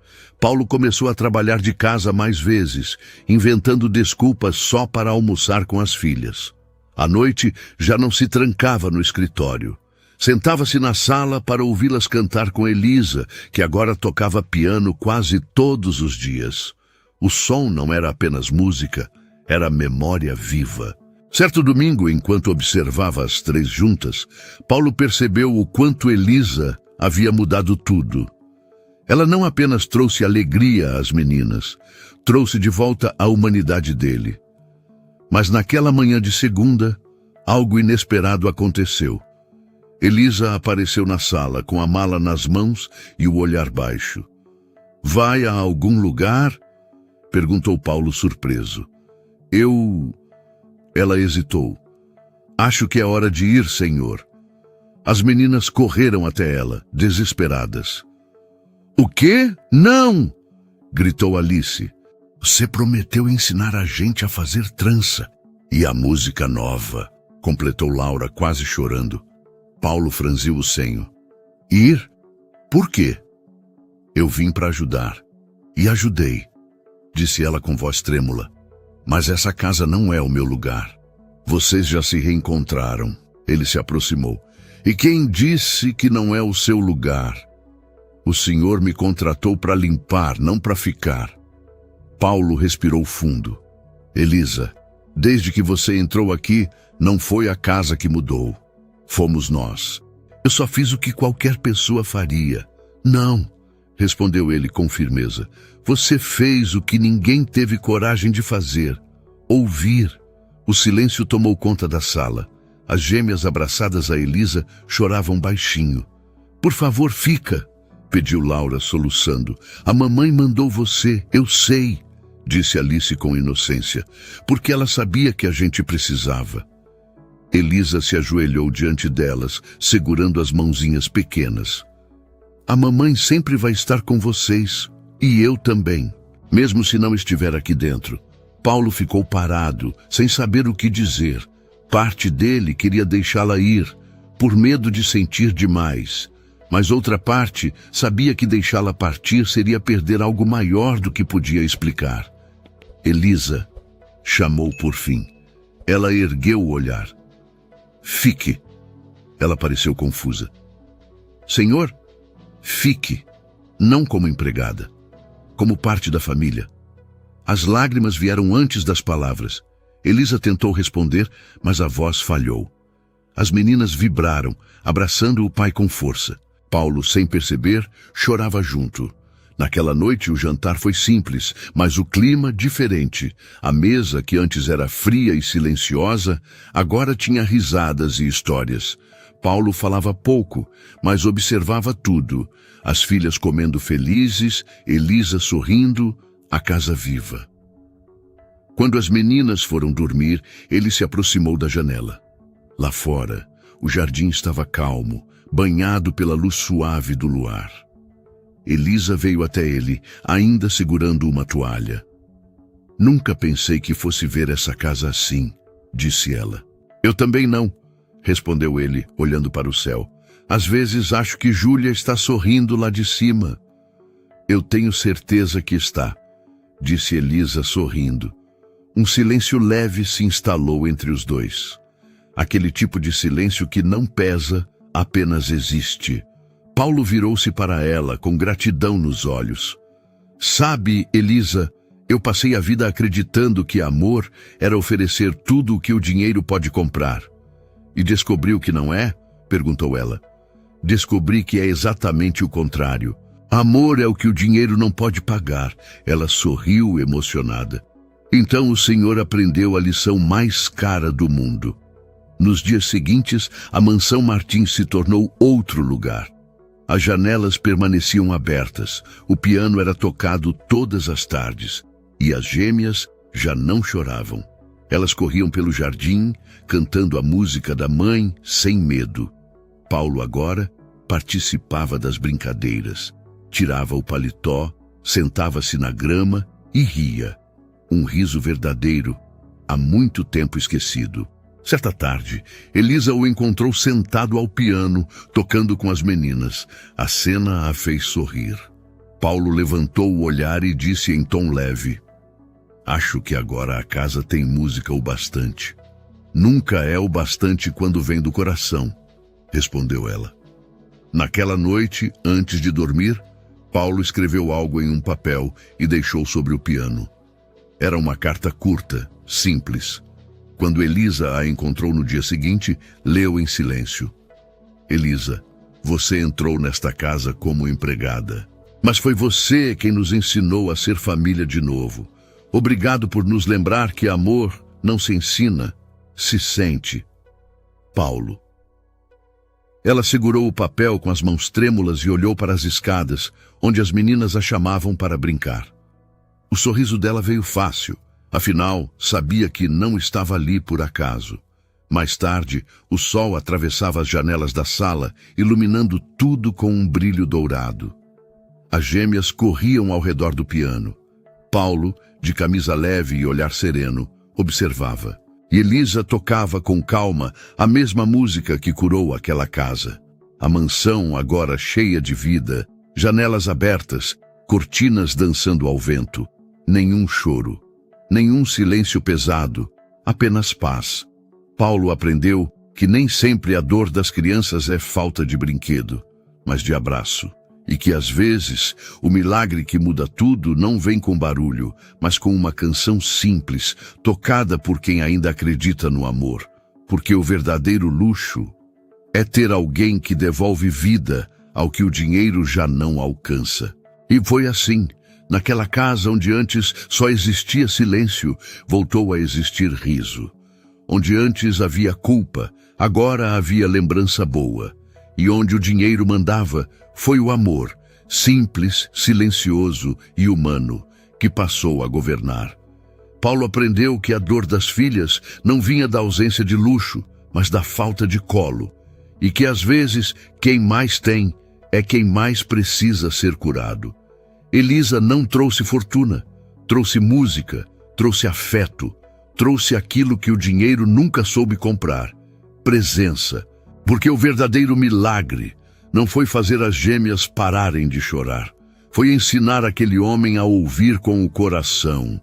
Paulo começou a trabalhar de casa mais vezes, inventando desculpas só para almoçar com as filhas. À noite, já não se trancava no escritório. Sentava-se na sala para ouvi-las cantar com Elisa, que agora tocava piano quase todos os dias. O som não era apenas música, era memória viva. Certo domingo, enquanto observava as três juntas, Paulo percebeu o quanto Elisa havia mudado tudo. Ela não apenas trouxe alegria às meninas, trouxe de volta a humanidade dele. Mas naquela manhã de segunda, algo inesperado aconteceu. Elisa apareceu na sala, com a mala nas mãos e o olhar baixo. "Vai a algum lugar?" perguntou Paulo surpreso. Ela hesitou. "Acho que é hora de ir, senhor." As meninas correram até ela, desesperadas. "O quê? Não!" gritou Alice. "Você prometeu ensinar a gente a fazer trança. E a música nova", completou Laura, quase chorando. Paulo franziu o senho. "Ir? Por quê?" "Eu vim para ajudar. E ajudei", disse ela com voz trêmula. "Mas essa casa não é o meu lugar. Vocês já se reencontraram." Ele se aproximou. "E quem disse que não é o seu lugar? O Senhor me contratou para limpar, não para ficar." Paulo respirou fundo. "Elisa, desde que você entrou aqui, não foi a casa que mudou. Fomos nós. Eu só fiz o que qualquer pessoa faria." "Não", respondeu ele com firmeza. "Você fez o que ninguém teve coragem de fazer. Ouvir." O silêncio tomou conta da sala. As gêmeas abraçadas a Elisa choravam baixinho. "Por favor, fica", pediu Laura, soluçando. "A mamãe mandou você, eu sei", disse Alice com inocência, porque ela sabia que a gente precisava. Elisa se ajoelhou diante delas, segurando as mãozinhas pequenas. "A mamãe sempre vai estar com vocês, e eu também, mesmo se não estiver aqui dentro." Paulo ficou parado, sem saber o que dizer. Parte dele queria deixá-la ir, por medo de sentir demais. Mas outra parte sabia que deixá-la partir seria perder algo maior do que podia explicar. "Elisa", chamou por fim. Ela ergueu o olhar. "Fique." Ela pareceu confusa. "Senhor?" "Fique. Não como empregada. Como parte da família." As lágrimas vieram antes das palavras. Elisa tentou responder, mas a voz falhou. As meninas vibraram, abraçando o pai com força. Paulo, sem perceber, chorava junto. Naquela noite o jantar foi simples, mas o clima diferente. A mesa, que antes era fria e silenciosa, agora tinha risadas e histórias. Paulo falava pouco, mas observava tudo. As filhas comendo felizes, Elisa sorrindo, a casa viva. Quando as meninas foram dormir, ele se aproximou da janela. Lá fora, o jardim estava calmo, banhado pela luz suave do luar. Elisa veio até ele, ainda segurando uma toalha. "Nunca pensei que fosse ver essa casa assim", disse ela. "Eu também não", respondeu ele, olhando para o céu. "Às vezes acho que Júlia está sorrindo lá de cima." "Eu tenho certeza que está", disse Elisa sorrindo. Um silêncio leve se instalou entre os dois. Aquele tipo de silêncio que não pesa, apenas existe. Paulo virou-se para ela com gratidão nos olhos. "Sabe, Elisa, eu passei a vida acreditando que amor era oferecer tudo o que o dinheiro pode comprar." "E descobriu que não é?" perguntou ela. "Descobri que é exatamente o contrário. Amor é o que o dinheiro não pode pagar." Ela sorriu emocionada. "Então o Senhor aprendeu a lição mais cara do mundo." Nos dias seguintes, a mansão Martins se tornou outro lugar. As janelas permaneciam abertas, o piano era tocado todas as tardes, e as gêmeas já não choravam. Elas corriam pelo jardim, cantando a música da mãe sem medo. Paulo agora participava das brincadeiras. Tirava o paletó, sentava-se na grama e ria. Um riso verdadeiro, há muito tempo esquecido. Certa tarde, Elisa o encontrou sentado ao piano, tocando com as meninas. A cena a fez sorrir. Paulo levantou o olhar e disse em tom leve: "Acho que agora a casa tem música o bastante." "Nunca é o bastante quando vem do coração", respondeu ela. Naquela noite, antes de dormir, Paulo escreveu algo em um papel e deixou sobre o piano. Era uma carta curta, simples. Quando Elisa a encontrou no dia seguinte, leu em silêncio: "Elisa, você entrou nesta casa como empregada. Mas foi você quem nos ensinou a ser família de novo. Obrigado por nos lembrar que amor não se ensina, se sente. Paulo." Ela segurou o papel com as mãos trêmulas e olhou para as escadas, onde as meninas a chamavam para brincar. O sorriso dela veio fácil, afinal, sabia que não estava ali por acaso. Mais tarde, o sol atravessava as janelas da sala, iluminando tudo com um brilho dourado. As gêmeas corriam ao redor do piano. Paulo, de camisa leve e olhar sereno, observava. E Elisa tocava com calma a mesma música que curou aquela casa. A mansão agora cheia de vida, janelas abertas, cortinas dançando ao vento. Nenhum choro, nenhum silêncio pesado, apenas paz. Paulo aprendeu que nem sempre a dor das crianças é falta de brinquedo, mas de abraço. E que às vezes o milagre que muda tudo não vem com barulho, mas com uma canção simples, tocada por quem ainda acredita no amor. Porque o verdadeiro luxo é ter alguém que devolve vida ao que o dinheiro já não alcança. E foi assim. Naquela casa onde antes só existia silêncio, voltou a existir riso. Onde antes havia culpa, agora havia lembrança boa. E onde o dinheiro mandava, foi o amor, simples, silencioso e humano, que passou a governar. Paulo aprendeu que a dor das filhas não vinha da ausência de luxo, mas da falta de colo, e que às vezes quem mais tem é quem mais precisa ser curado. Elisa não trouxe fortuna, trouxe música, trouxe afeto, trouxe aquilo que o dinheiro nunca soube comprar: presença. Porque o verdadeiro milagre não foi fazer as gêmeas pararem de chorar. Foi ensinar aquele homem a ouvir com o coração.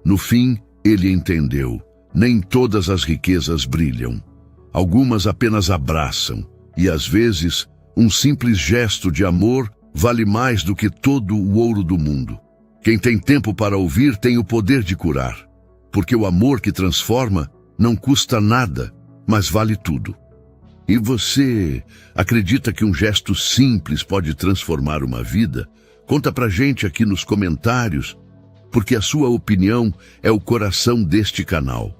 No fim, ele entendeu. Nem todas as riquezas brilham. Algumas apenas abraçam. E às vezes, um simples gesto de amor vale mais do que todo o ouro do mundo. Quem tem tempo para ouvir tem o poder de curar. Porque o amor que transforma não custa nada, mas vale tudo. E você acredita que um gesto simples pode transformar uma vida? Conta pra gente aqui nos comentários, porque a sua opinião é o coração deste canal.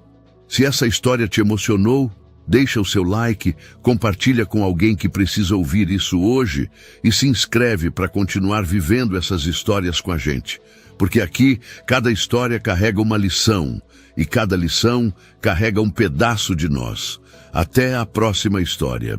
Se essa história te emocionou, deixa o seu like, compartilha com alguém que precisa ouvir isso hoje e se inscreve para continuar vivendo essas histórias com a gente. Porque aqui, cada história carrega uma lição e cada lição carrega um pedaço de nós. Até a próxima história.